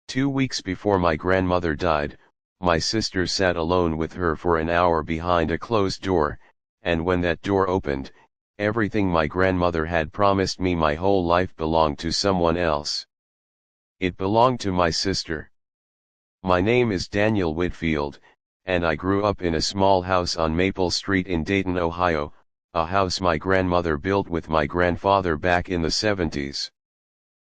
2 weeks before my grandmother died, my sister sat alone with her for an hour behind a closed door, and when that door opened, everything my grandmother had promised me my whole life belonged to someone else. It belonged to my sister. My name is Daniel Whitfield, and I grew up in a small house on Maple Street in Dayton, Ohio, a house my grandmother built with my grandfather back in the 70s.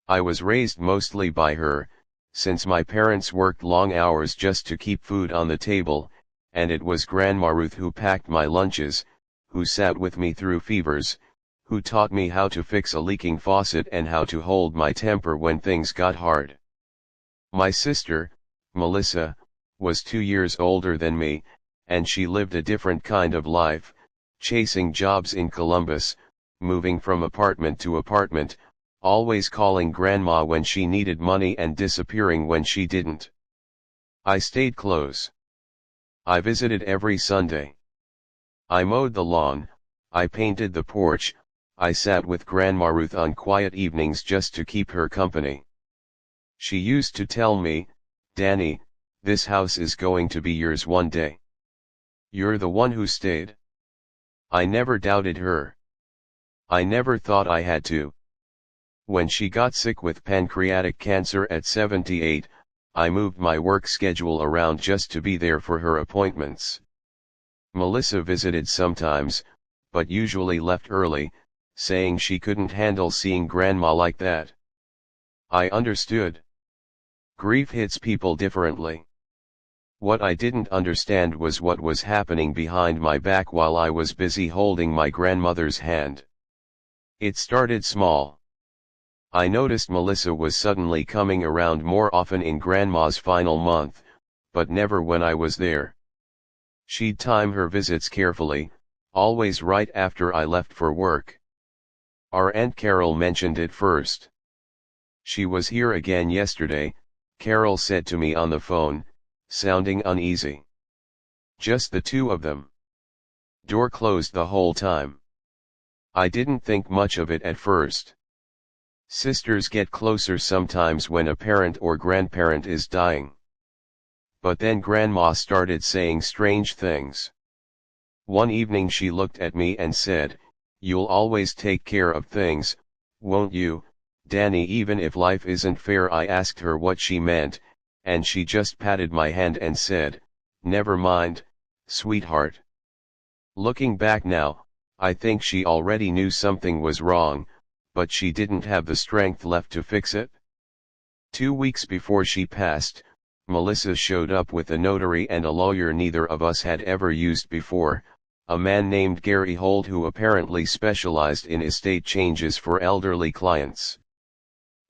I was raised mostly by her, since my parents worked long hours just to keep food on the table, and it was Grandma Ruth who packed my lunches, who sat with me through fevers, who taught me how to fix a leaking faucet and how to hold my temper when things got hard. My sister, Melissa, was 2 years older than me, and she lived a different kind of life, chasing jobs in Columbus, moving from apartment to apartment, always calling Grandma when she needed money and disappearing when she didn't. I stayed close. I visited every Sunday. I mowed the lawn, I painted the porch, I sat with Grandma Ruth on quiet evenings just to keep her company. She used to tell me, "Danny, this house is going to be yours one day. You're the one who stayed." I never doubted her. I never thought I had to. When she got sick with pancreatic cancer at 78, I moved my work schedule around just to be there for her appointments. Melissa visited sometimes, but usually left early, saying she couldn't handle seeing Grandma like that. I understood. Grief hits people differently. What I didn't understand was what was happening behind my back while I was busy holding my grandmother's hand. It started small. I noticed Melissa was suddenly coming around more often in Grandma's final month, but never when I was there. She'd time her visits carefully, always right after I left for work. Our Aunt Carol mentioned it first. "She was here again yesterday," Carol said to me on the phone, sounding uneasy. "Just the two of them. Door closed the whole time." I didn't think much of it at first. Sisters get closer sometimes when a parent or grandparent is dying. But then Grandma started saying strange things. One evening she looked at me and said, "You'll always take care of things, won't you, Danny, even if life isn't fair?" I asked her what she meant, and she just patted my hand and said, "Never mind, sweetheart." Looking back now, I think she already knew something was wrong, but she didn't have the strength left to fix it. 2 weeks before she passed, Melissa showed up with a notary and a lawyer neither of us had ever used before, a man named Gary Holt who apparently specialized in estate changes for elderly clients.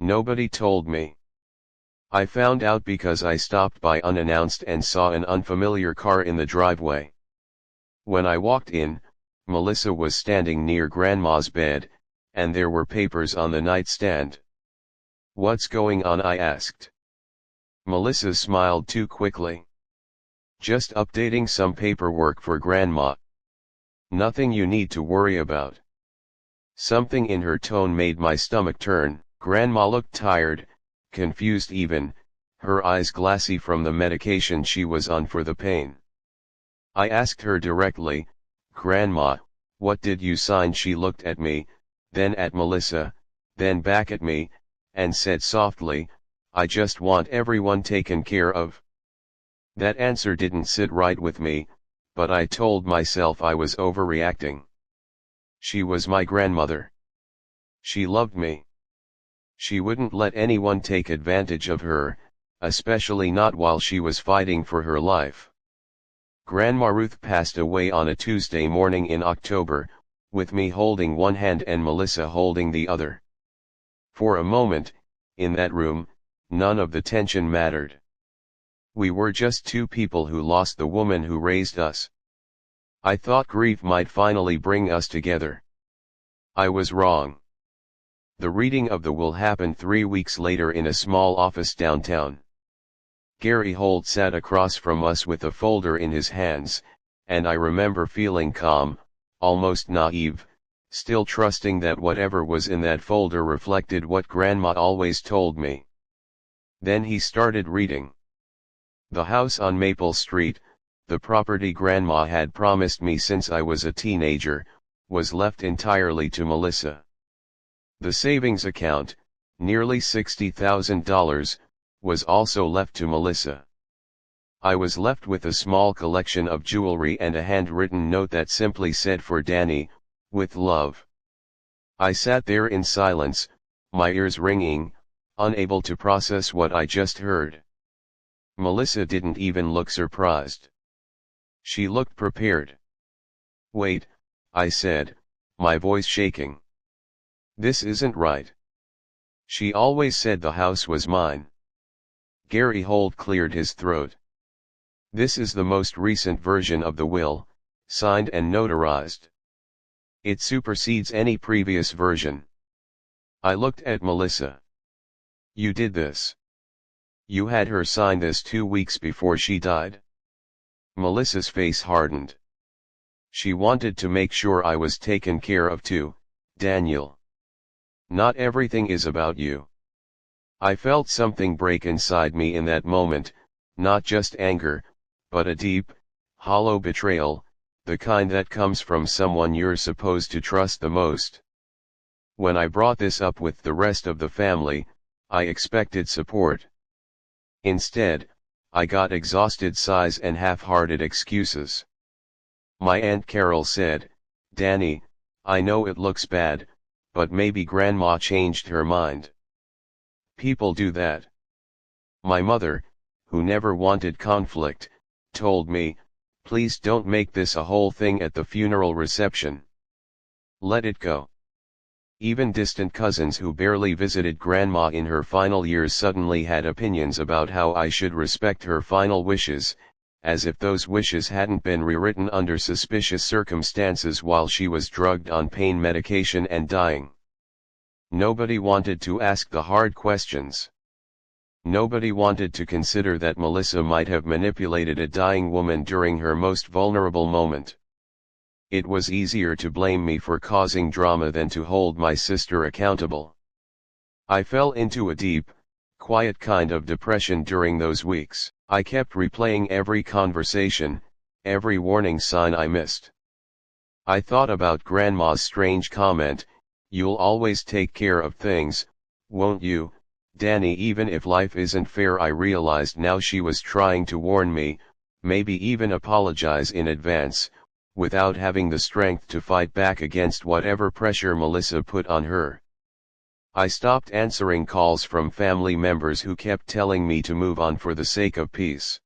Nobody told me. I found out because I stopped by unannounced and saw an unfamiliar car in the driveway. When I walked in, Melissa was standing near Grandma's bed, and there were papers on the nightstand. "What's going on?" I asked. Melissa smiled too quickly. "Just updating some paperwork for Grandma. Nothing you need to worry about." Something in her tone made my stomach turn. Grandma looked tired, confused even, her eyes glassy from the medication she was on for the pain. I asked her directly, "Grandma, what did you sign?" She looked at me, then at Melissa, then back at me, and said softly, "I just want everyone taken care of." That answer didn't sit right with me, but I told myself I was overreacting. She was my grandmother. She loved me. She wouldn't let anyone take advantage of her, especially not while she was fighting for her life. Grandma Ruth passed away on a Tuesday morning in October, with me holding one hand and Melissa holding the other. For a moment, in that room, none of the tension mattered. We were just two people who lost the woman who raised us. I thought grief might finally bring us together. I was wrong. The reading of the will happened 3 weeks later in a small office downtown. Gary Holt sat across from us with a folder in his hands, and I remember feeling calm, almost naive, still trusting that whatever was in that folder reflected what Grandma always told me. Then he started reading. The house on Maple Street, the property Grandma had promised me since I was a teenager, was left entirely to Melissa. The savings account, nearly $60,000, was also left to Melissa. I was left with a small collection of jewelry and a handwritten note that simply said, "For Danny, with love." I sat there in silence, my ears ringing, unable to process what I just heard. Melissa didn't even look surprised. She looked prepared. "Wait," I said, my voice shaking. "This isn't right. She always said the house was mine." Gary Holt cleared his throat. "This is the most recent version of the will, signed and notarized. It supersedes any previous version." I looked at Melissa. "You did this? You had her sign this 2 weeks before she died?" Melissa's face hardened. "She wanted to make sure I was taken care of too, Daniel. Not everything is about you." I felt something break inside me in that moment, not just anger, but a deep, hollow betrayal, the kind that comes from someone you're supposed to trust the most. When I brought this up with the rest of the family, I expected support. Instead, I got exhausted sighs and half-hearted excuses. My Aunt Carol said, "Danny, I know it looks bad, but maybe Grandma changed her mind. People do that." My mother, who never wanted conflict, told me, "Please don't make this a whole thing at the funeral reception. Let it go." Even distant cousins who barely visited Grandma in her final years suddenly had opinions about how I should respect her final wishes, as if those wishes hadn't been rewritten under suspicious circumstances while she was drugged on pain medication and dying. Nobody wanted to ask the hard questions. Nobody wanted to consider that Melissa might have manipulated a dying woman during her most vulnerable moment. It was easier to blame me for causing drama than to hold my sister accountable. I fell into a deep, quiet kind of depression during those weeks. I kept replaying every conversation, every warning sign I missed. I thought about Grandma's strange comment, "You'll always take care of things, won't you, Danny?" Even if life isn't fair, I realized now she was trying to warn me, maybe even apologize in advance, without having the strength to fight back against whatever pressure Melissa put on her. I stopped answering calls from family members who kept telling me to move on for the sake of peace.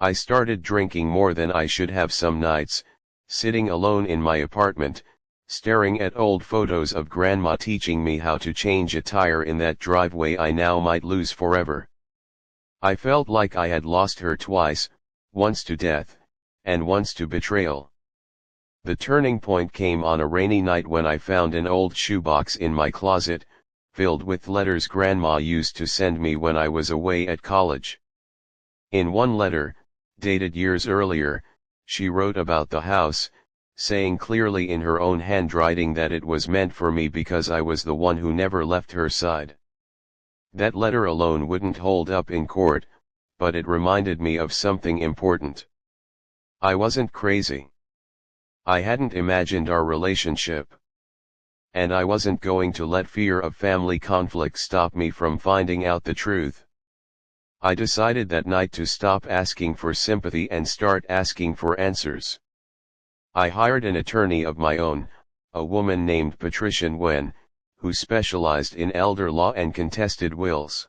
I started drinking more than I should have some nights, sitting alone in my apartment, staring at old photos of Grandma teaching me how to change a tire in that driveway I now might lose forever. I felt like I had lost her twice, once to death, and once to betrayal. The turning point came on a rainy night when I found an old shoebox in my closet, filled with letters Grandma used to send me when I was away at college. In one letter, dated years earlier, she wrote about the house, saying clearly in her own handwriting that it was meant for me because I was the one who never left her side. That letter alone wouldn't hold up in court, but it reminded me of something important. I wasn't crazy. I hadn't imagined our relationship. And I wasn't going to let fear of family conflict stop me from finding out the truth. I decided that night to stop asking for sympathy and start asking for answers. I hired an attorney of my own, a woman named Patricia Nguyen, who specialized in elder law and contested wills.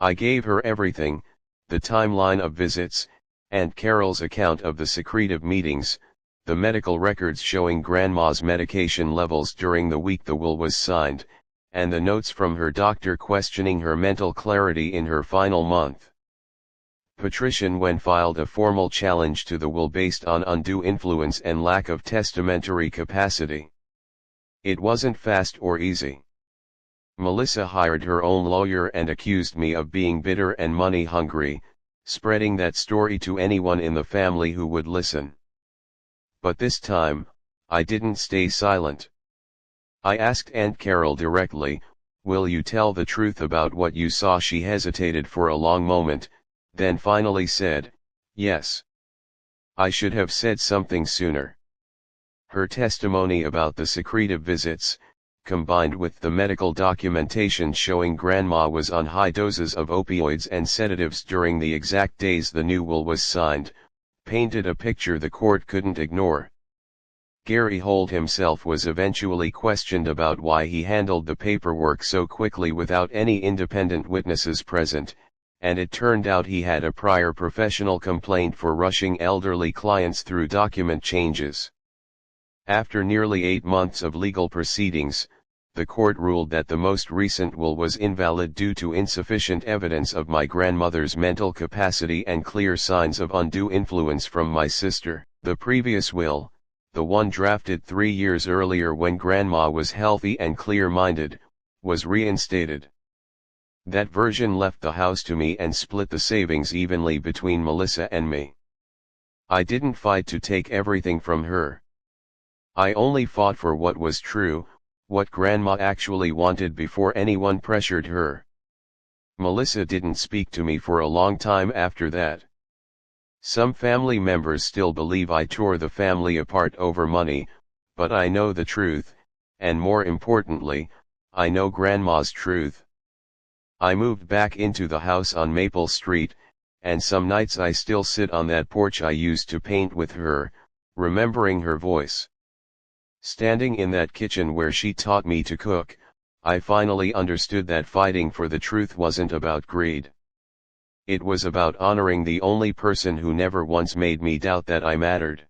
I gave her everything, the timeline of visits, Aunt Carol's account of the secretive meetings, the medical records showing Grandma's medication levels during the week the will was signed, and the notes from her doctor questioning her mental clarity in her final month. Patricia Nguyen filed a formal challenge to the will based on undue influence and lack of testamentary capacity. It wasn't fast or easy. Melissa hired her own lawyer and accused me of being bitter and money hungry, spreading that story to anyone in the family who would listen. But this time, I didn't stay silent. I asked Aunt Carol directly, "Will you tell the truth about what you saw?" She hesitated for a long moment, then finally said, "Yes. I should have said something sooner." Her testimony about the secretive visits, combined with the medical documentation showing Grandma was on high doses of opioids and sedatives during the exact days the new will was signed, painted a picture the court couldn't ignore. Gary Holt himself was eventually questioned about why he handled the paperwork so quickly without any independent witnesses present, and it turned out he had a prior professional complaint for rushing elderly clients through document changes. After nearly 8 months of legal proceedings, the court ruled that the most recent will was invalid due to insufficient evidence of my grandmother's mental capacity and clear signs of undue influence from my sister. The previous will, the one drafted 3 years earlier when Grandma was healthy and clear-minded, was reinstated. That version left the house to me and split the savings evenly between Melissa and me. I didn't fight to take everything from her. I only fought for what was true, what Grandma actually wanted before anyone pressured her. Melissa didn't speak to me for a long time after that. Some family members still believe I tore the family apart over money, but I know the truth, and more importantly, I know Grandma's truth. I moved back into the house on Maple Street, and some nights I still sit on that porch I used to paint with her, remembering her voice. Standing in that kitchen where she taught me to cook, I finally understood that fighting for the truth wasn't about greed. It was about honoring the only person who never once made me doubt that I mattered.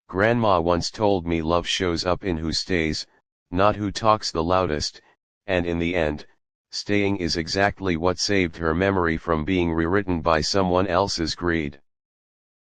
Grandma once told me love shows up in who stays, not who talks the loudest, and in the end, staying is exactly what saved her memory from being rewritten by someone else's greed.